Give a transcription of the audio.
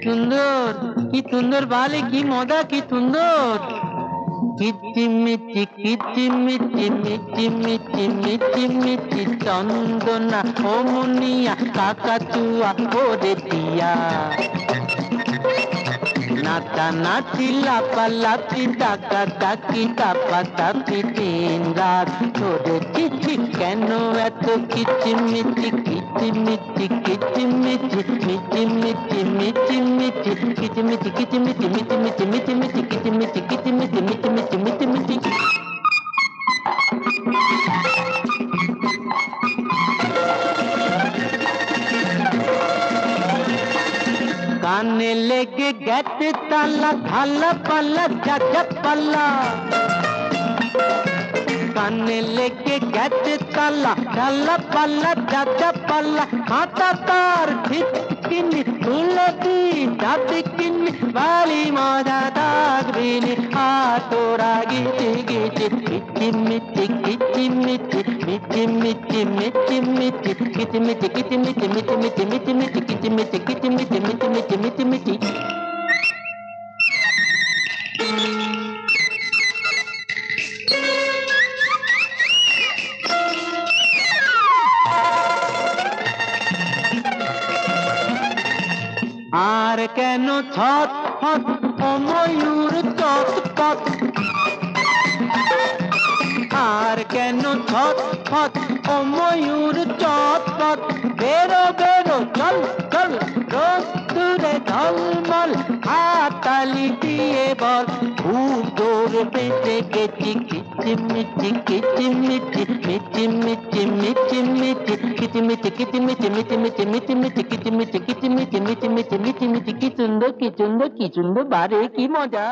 সুন্দর, কি সুন্দর বালে, কি মজা, কি সুন্দর। কিচিমিচি কিচিমিচি মিচি মিচি মিচি মিচি চন্দনা ও মুনিয়া কাকাতুয়া ওরে দিয়া নাচা নাচি লাপালাপি ডাকা ডাকি তাপা তাপি দিন রাত ধরে চিঠি কেন এত কিচিমিচি কিচিমিচি কিচিমিচি মিচি মিচি মিচি মিচি কিচিমিচি কিচিমিচি মিচি মিচি মিচি মিচি কিচিমিচি কিচিমিচি মিচি মিচি মিচি মিচি। কানে লেগে গেছে তালা ঢালা পাল্লা ঝাঝা পাল্লা কানে লেগে গেছে তালা ঢালা পাল্লা ঝাঝা পাল্লা হাতা তার ছিটকিনি তুলে দি যাতে কিনি বালি মজা থাকবিনি তোরা গিচি গিচি কিচিমিচি কিচিমিচি মিচি মিচি মিচি মিচি কিচিমিচি কিচিমিচি মিচি মিচি মিচি মিচি কিচিমিচি কিচিমিচি মিচি মিচি মিচি মিচি। আর কেন ছট ফট ও ময়ূর চটপট আর কেন ছট ফট ও ময়ূর চটপট বেরো বেরো চল চল রোদ্দুরে ঝলমল হাততালি দিয়ে বল খুব জোর পেতে গেছি কিচিমিচি কিচিমিচি মিচি মিচি মিচি মিচি কিচিমিচি কিচিমিচি মিচি মিচি মিচি মিচি কিচিমিচি কিচিমিচি মিচি মিচি মিচি মিচি কি সুন্দর কি সুন্দর কি সুন্দর বারে কি মজা।